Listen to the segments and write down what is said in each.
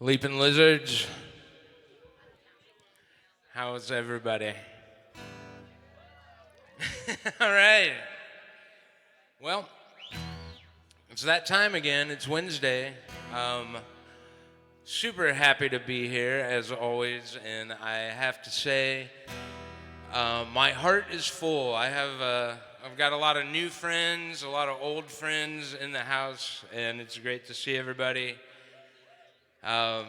Leaping Lizards, how's everybody? All right. Well, it's that time again. It's Wednesday. Super happy to be here as always, and I have to say, my heart is full. I've got a lot of new friends, a lot of old friends in the house, and it's great to see everybody. How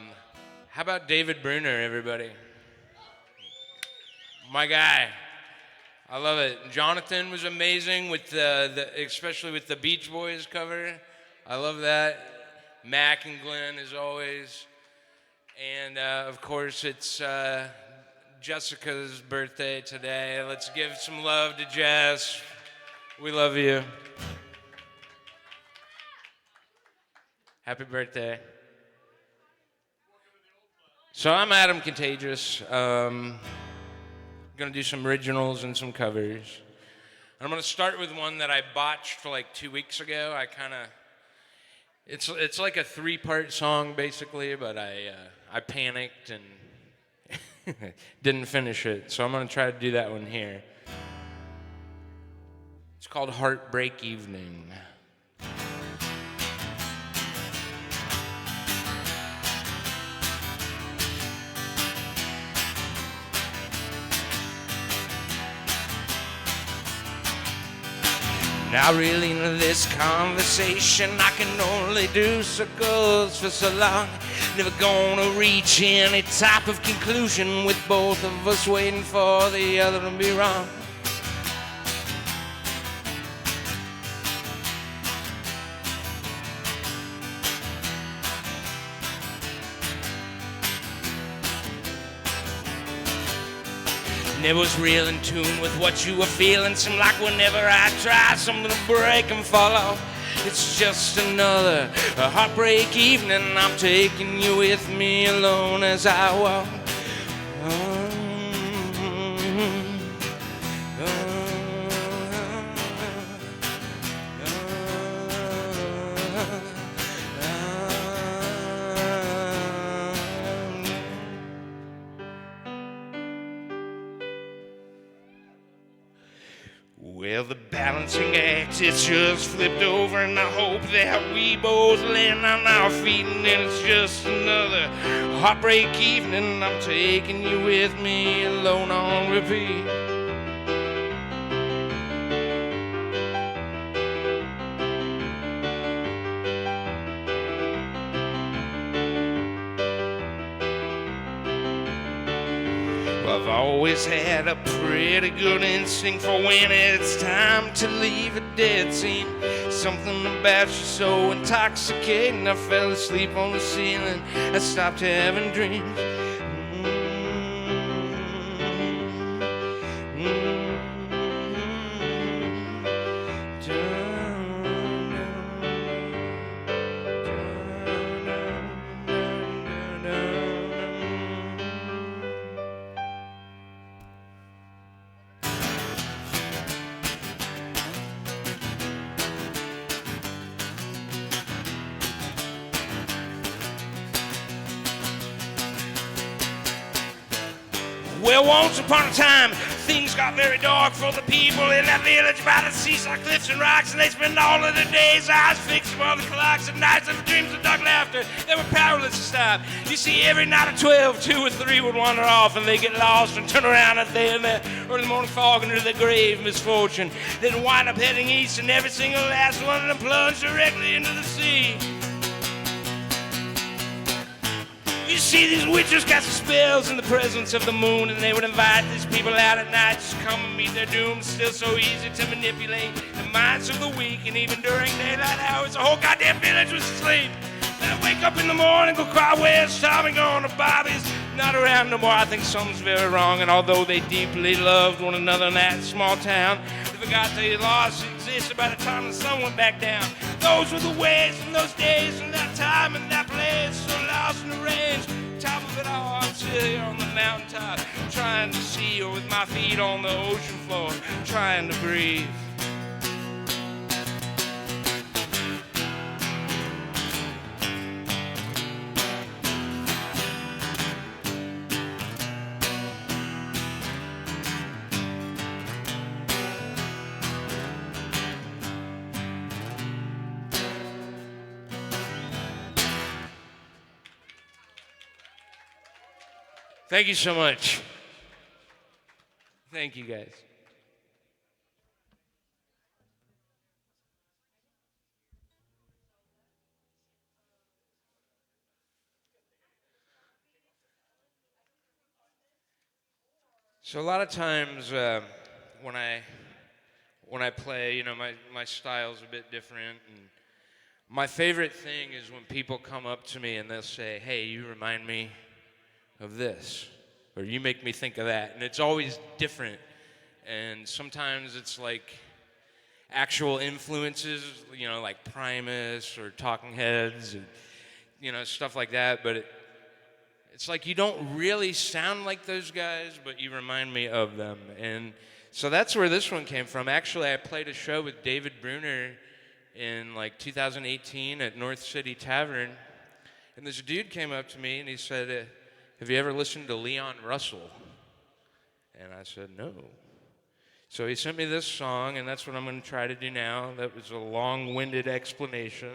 about David Bruner, everybody? My guy. I love it. Jonathan was amazing with especially with the Beach Boys cover. I love that. Mac and Glenn as always. And of course it's Jessica's birthday today. Let's give some love to Jess. We love you. Happy birthday. So I'm Adam Contagious. Gonna do some originals and some covers. And I'm gonna start with one that I botched for like 2 weeks ago. It's like a 3-part song basically, but I panicked and didn't finish it. So I'm gonna try to do that one here. It's called Heartbreak Evening. Not really into this conversation. I can only do circles for so long. Never gonna reach any type of conclusion with both of us waiting for the other to be wrong. Never was real in tune with what you were feeling. Seemed like whenever I try, something to break and fall off. It's just another heartbreak evening. I'm taking you with me alone as I walk. Well, the balancing act, it's just flipped over, and I hope that we both land on our feet, and then it's just another heartbreak evening. I'm taking you with me alone on repeat. I've always had a pretty good instinct for when it's time to leave a dead scene. Something about you so intoxicating, I fell asleep on the ceiling. I stopped having dreams. Well, once upon a time, things got very dark for the people in that village by the seaside cliffs and rocks, and they spent all of their days eyes fixed upon the clocks and nights of dreams of dark laughter. They were powerless to stop. You see, every night at 12, 2 or 3 would wander off, and they'd get lost and turn around at the in the early morning fog into their grave misfortune. Then wind up heading east, and every single last one of them plunged directly into the sea. You see, these witches got some spells in the presence of the moon, and they would invite these people out at night to come and meet their doom. Still so easy to manipulate the minds of the weak, and even during daylight hours, the whole goddamn village was asleep. Then I'd wake up in the morning, go cry, where's Tommy gone? To Bobby's not around no more. I think something's very wrong, and although they deeply loved one another in that small town, they forgot they lost existed by the time the sun went back down. Those were the ways in those days, and that time and that place, so lost in the range. Top of it all, I'm still here on the mountaintop, trying to see, or with my feet on the ocean floor, trying to breathe. Thank you so much. Thank you, guys. So a lot of times when I when I play, you know, my style's a bit different, and my favorite thing is when people come up to me and they'll say, "Hey, you remind me of this," or "You make me think of that," and it's always different. And sometimes it's like actual influences, you know, like Primus or Talking Heads, and, you know, stuff like that. But it's like you don't really sound like those guys, but you remind me of them. And so that's where this one came from. Actually, I played a show with David Bruner in like 2018 at North City Tavern. And this dude came up to me and he said, "Have you ever listened to Leon Russell?" And I said, "No." So he sent me this song, and that's what I'm going to try to do now. That was a long-winded explanation.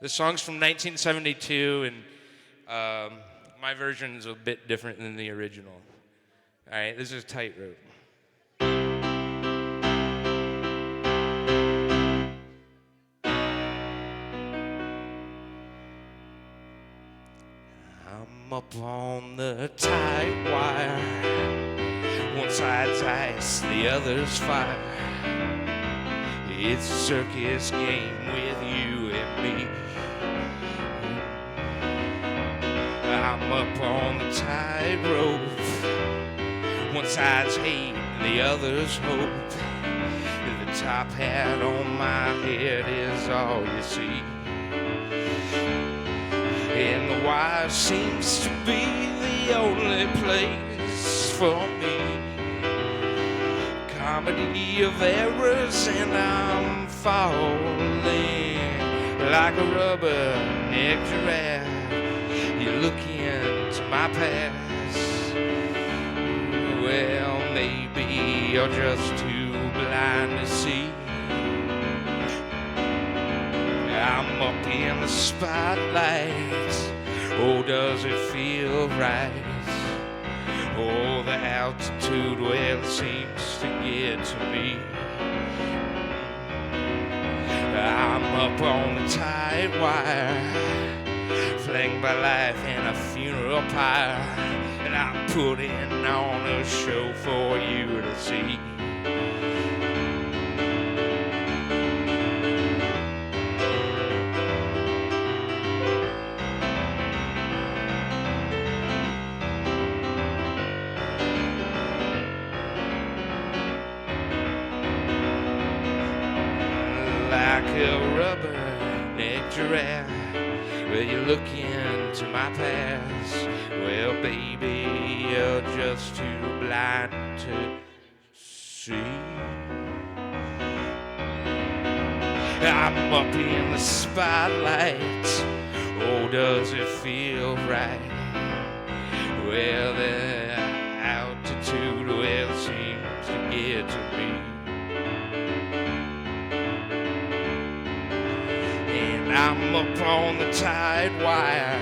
The song's from 1972, and my version is a bit different than the original. All right, this is Tightrope. I'm up on the tight wire. One side's ice, the other's fire. It's a circus game with you and me. I'm up on the tightrope. One side's hate, the other's hope. The top hat on my head is all you see. And the wire seems to be the only place for me. Comedy of errors, and I'm falling like a rubber-necked giraffe. You look into my past. Well, maybe you're just too blind to see. I'm up in the spotlight. Oh, does it feel right? Oh, the altitude, well, it seems to get to me. I'm up on the tight wire, flanked by life in a funeral pyre, and I'm putting on a show for you to see. Like a rubber-necked giraffe, well, you look into my past. Well, baby, you're just too blind to see. I'm up in the spotlight. Oh, does it feel right? Well, the altitude, well, seems to get to me. I'm up on the tight wire,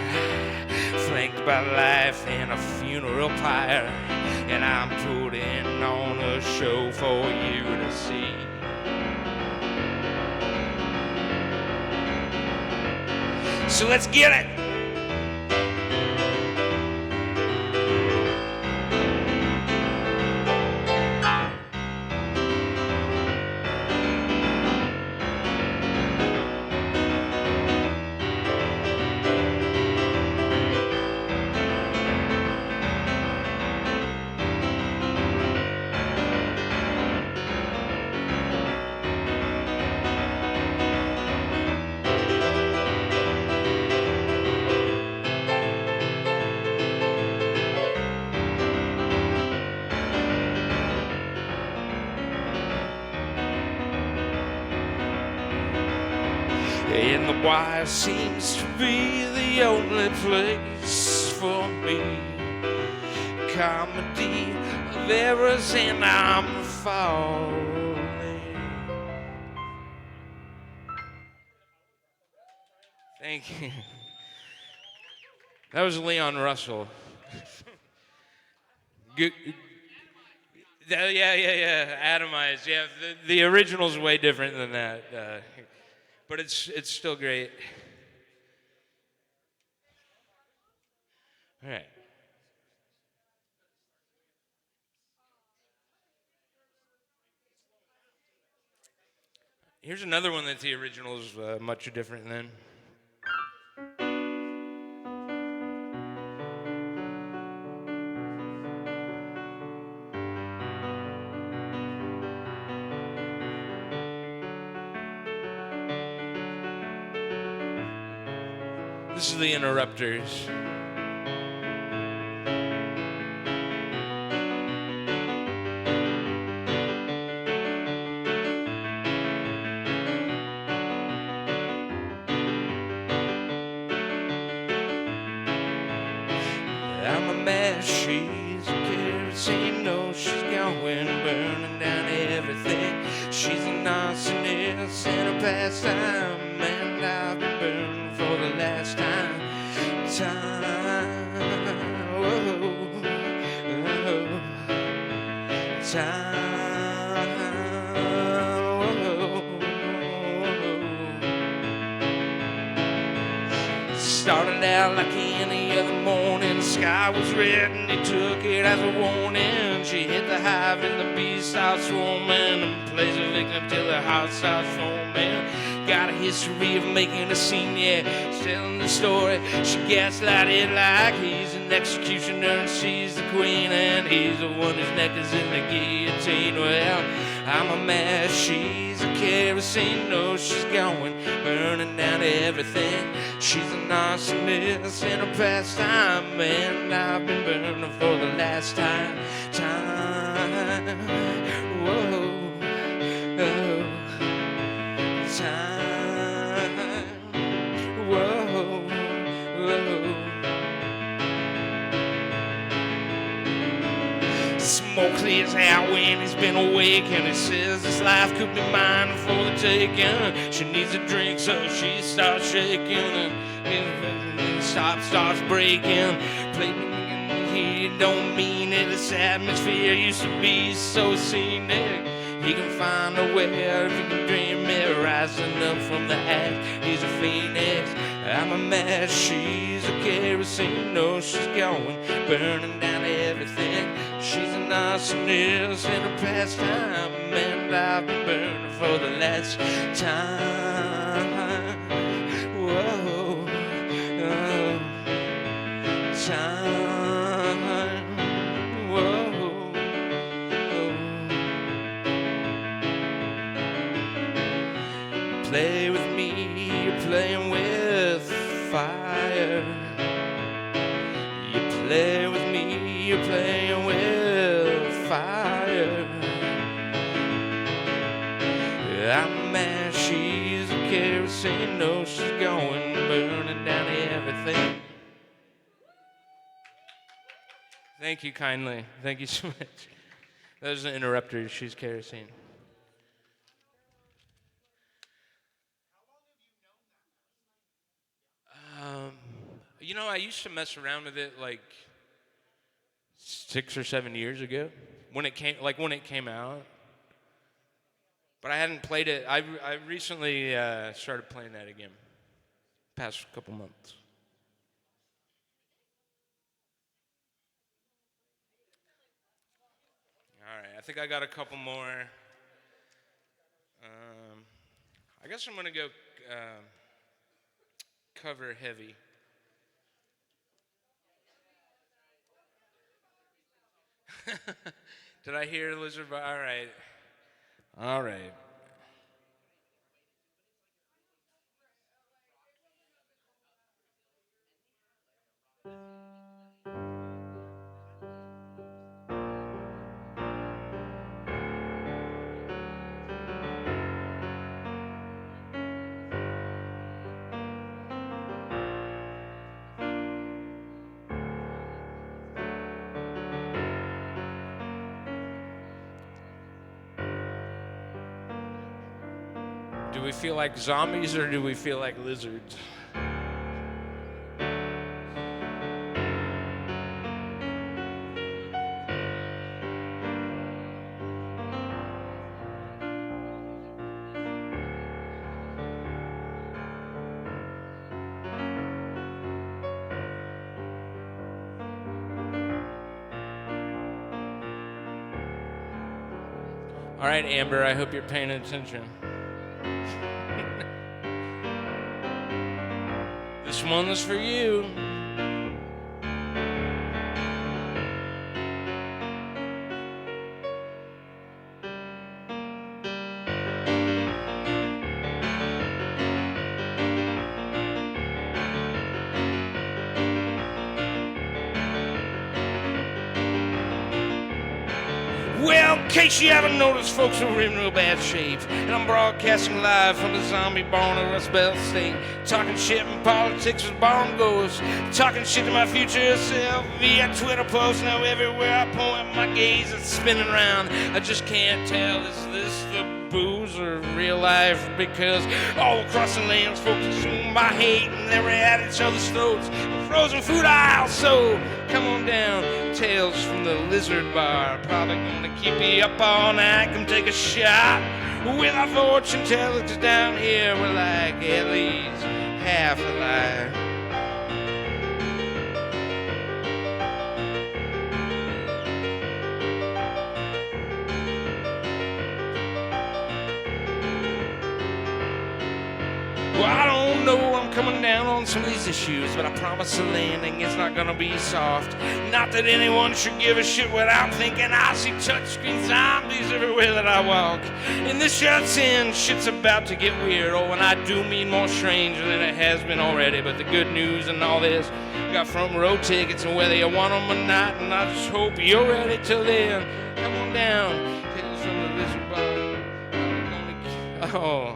flanked by life in a funeral pyre, and I'm putting on a show for you to see. So let's get it! And the wire seems to be the only place for me. Comedy of errors, and I'm falling. Thank you. That was Leon Russell. G- yeah. Atomized. Yeah, the original's way different than that, but it's still great. All right. Here's another one that the original is much different than. This is the Interrupters. I'm a mess, she's a kerosene, no, she's going, burning down everything. She's an arsonist and a pastime, and I've been burned for the last time. Started out like any other morning. The sky was red and he took it as a warning. She hit the hive and the bees start swarming, and plays a victim till her heart starts forming. Got a history of making a scene, yeah. She's telling the story. She gaslighted like he's an executioner and she's the queen, and he's the one whose neck is in the guillotine. Well, I'm a mess, she's a kerosene, no, she's going, burning down everything. She's an arsonist in a pastime, and I've been burning for the last time. Whoa, oh, time, whoa, whoa. Smoke clears out when he's been awake, and he says this life could be mine for the taking. She needs a drink, so she starts shaking, and starts breaking. He don't mean it. This atmosphere used to be so scenic. He can find a way if he can dream it, rising up from the ash. He's a phoenix. I'm a mess. She's a kerosene. No, she's going, burning down everything. She's an arsonist in a pastime, and I've been burning for the last time. Whoa, oh, time. Whoa, oh. Play with me, you're playing with fire. You play with me, you're playing with fire. I'm mad, she's a kerosene, no, she's going, burning down everything. Thank you kindly. Thank you so much. That was an interrupter. She's kerosene. Um, I used to mess around with it like 6 or 7 years ago when it came out. But I hadn't played it. I recently started playing that again. Past couple months. All right. I think I got a couple more. I guess I'm gonna go cover heavy. Did I hear Lizard? All right. All right. Do we feel like zombies or do we feel like lizards? All right, Amber, I hope you're paying attention. This one is for you. Well, in case you haven't noticed, folks are in real bad shape. And I'm broadcasting live from the zombie barn of Rust Belt State. Talking shit in politics with barn goers. Talking shit to my future self via Twitter posts. Now everywhere I point my gaze, it's spinning around. I just can't tell, is this the booze or real life? Because all across the lands, folks consume by hate and they're at each other's throats. Frozen food aisle, so come on down. Tales from the Lizard Bar. Probably gonna keep you up all night. Come take a shot with our fortune tellers down here. We're like at least half alive. Well, I don't know, I'm coming down on some of these issues, but I promise the landing is not gonna be soft. Not that anyone should give a shit what I'm thinking. I see touchscreen zombies everywhere that I walk. And this shirt's in, shit's about to get weird. Oh, and I do mean more strange than it has been already. But the good news in all this, got front row tickets, and whether you want them or not, and I just hope you're ready till then. Come on down, Tales from the Lizard Bar. Oh.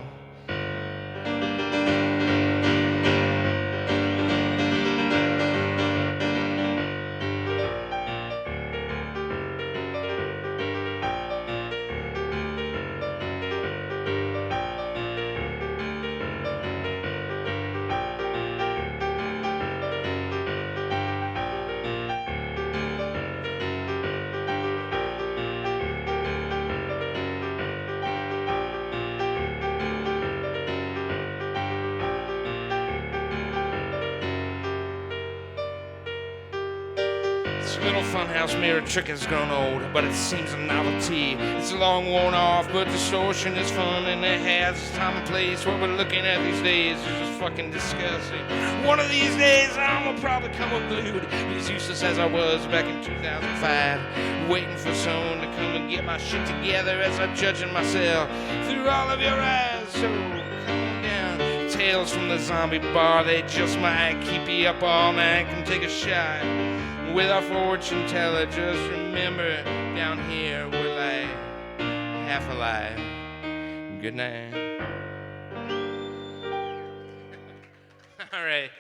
Little funhouse mirror trick has grown old, but it seems a novelty. It's long worn off, but distortion is fun, and it has its time and place. What we're looking at these days is just fucking disgusting. One of these days, I'ma probably come unglued, as useless as I was back in 2005, waiting for someone to come and get my shit together as I'm judging myself through all of your eyes. So come on down, Tales from the Zombie Bar. They just might keep you up all night. Come take a shot with our fortune teller. Just remember, down here we're like half alive. Good night. All right,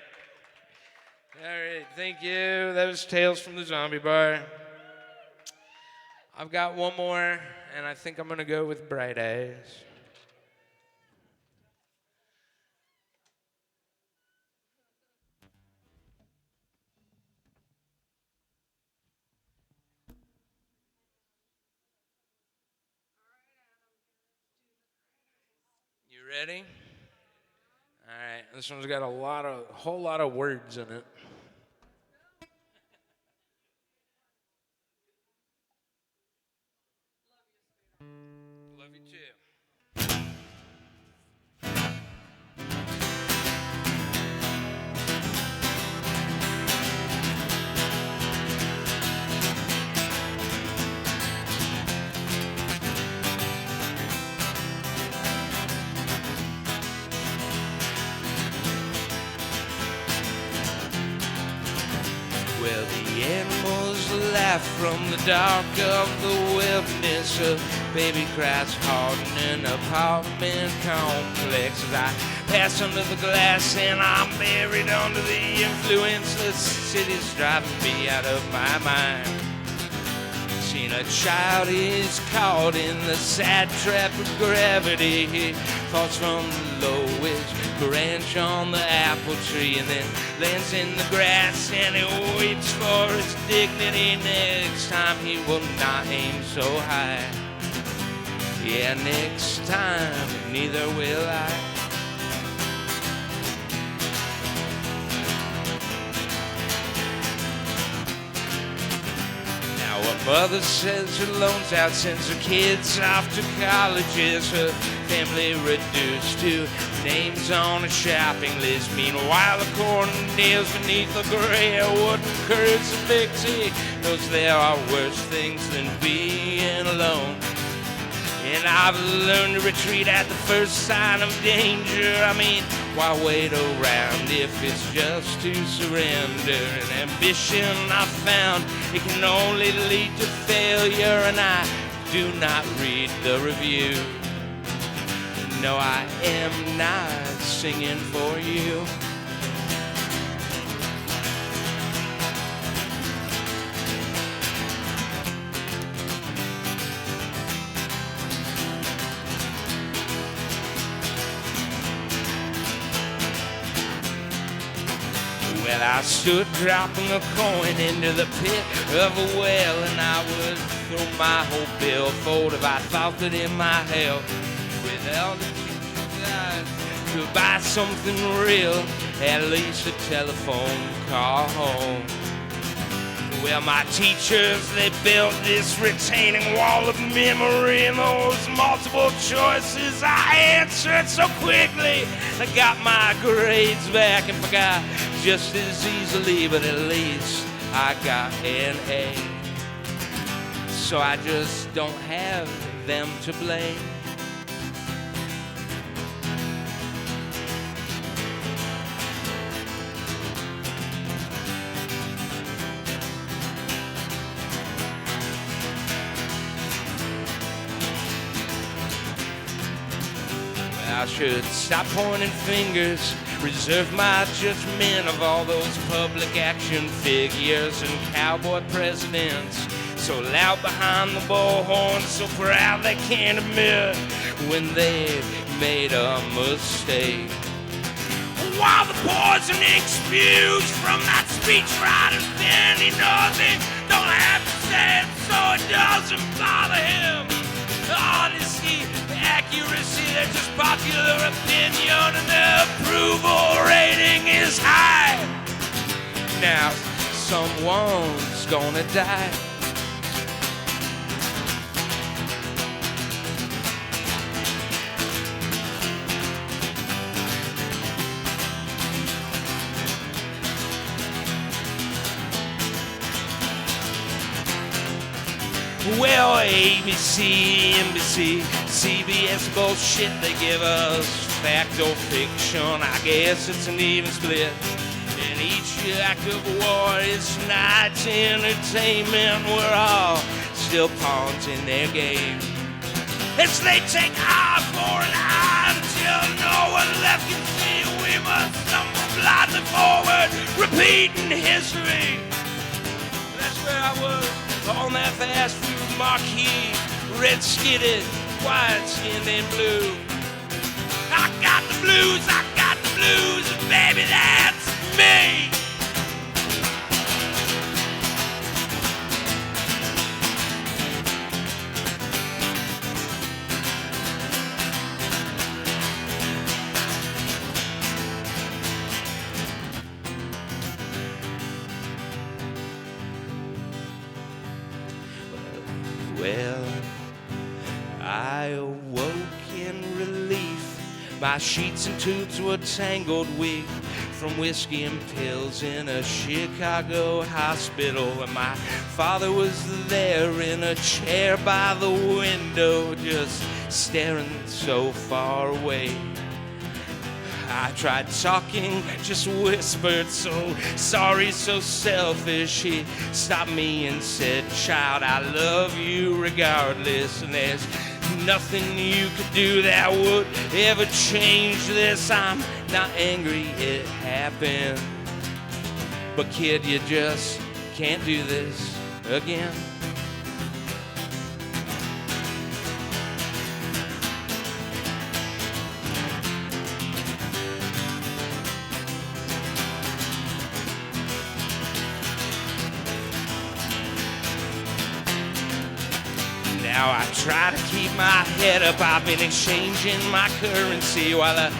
thank you. That was Tales from the Zombie Bar. I've got one more, and I think I'm gonna go with Bright Eyes. Ready? All right, this one's got a whole lot of words in it. Love you too. Well, the animals laugh from the dark of the wilderness. A baby cries hard in an apartment complex. As I pass under the glass and I'm buried under the influence, the city's driving me out of my mind. Seen a child is caught in the sad trap of gravity. He falls from the lowest branch on the apple tree and then lands in the grass, and he waits for his dignity. Next time he will not aim so high. Yeah, next time neither will I. Now a Mother says her loan's out, sends her kids off to colleges. Her family reduced to names on a shopping list. Meanwhile, the corn kneels beneath the gray wooden crucifix. He knows there are worse things than being alone. And I've learned to retreat at the first sign of danger. I mean, why wait around if it's just to surrender? An ambition I found, it can only lead to failure. And I do not read the review. No, I am not singing for you. Well, I stood dropping a coin into the pit of a well, and I would throw my whole billfold if I thought that it might help. With all the teachers I could buy something real, at least a telephone call home. Well, my teachers, they built this retaining wall of memory, and those multiple choices I answered so quickly. I got my grades back and forgot just as easily, but at least I got an A. So I just don't have them to blame. I should stop pointing fingers, reserve my judgment of all those public action figures and cowboy presidents, so loud behind the bullhorn, so proud they can't admit when they've made a mistake. While the poison ink spews from that speechwriter's pen, he knows he don't have to say it, so it doesn't bother him. The honesty, the accuracy, they're just popular opinion, and the approval rating is high. Now, someone's gonna die. Well, ABC, NBC, CBS bullshit, they give us fact or fiction. I guess it's an even split. And each act of war is tonight's entertainment. We're all still pawns in their game. As they take eye for an eye until no one left can see, we must stumble blindly forward, repeating history. That's where I was. On that fast food marquee, red-skinned, white-skinned and blue. I got the blues, and baby, that's me. Well, I awoke in relief. My sheets and tubes were tangled weak from whiskey and pills in a Chicago hospital. And my father was there in a chair by the window, just staring so far away. I tried talking, just whispered, so sorry, so selfish. He stopped me and said, child, I love you regardless, and there's nothing you could do that would ever change this. I'm not angry, it happened, but kid, you just can't do this again. Now I try to keep my head up. I've been exchanging my currency while a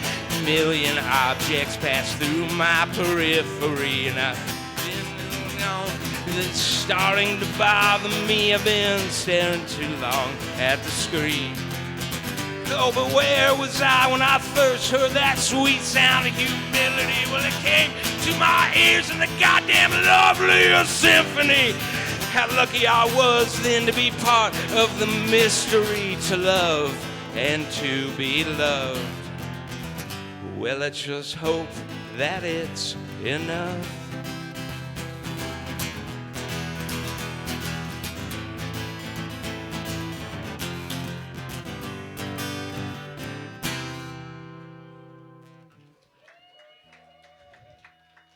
million objects pass through my periphery, and I've been on that's starting to bother me. I've been staring too long at the screen. Oh, but where was I when I first heard that sweet sound of humility? Well, it came to my ears in the goddamn loveliest symphony. How lucky I was then to be part of the mystery, to love and to be loved. Well, let's just hope that it's enough.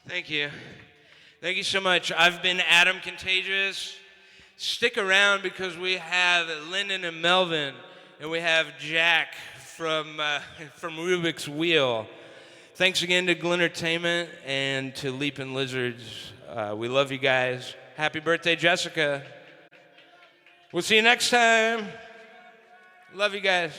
Thank you. Thank you so much. I've been Adam Contagious. Stick around because we have Lyndon and Melvin, and we have Jack from Rubik's Wheel. Thanks again to GLENTERTAINMENT and to LeapnLizard. We love you guys. Happy birthday, Jessica. We'll see you next time. Love you guys.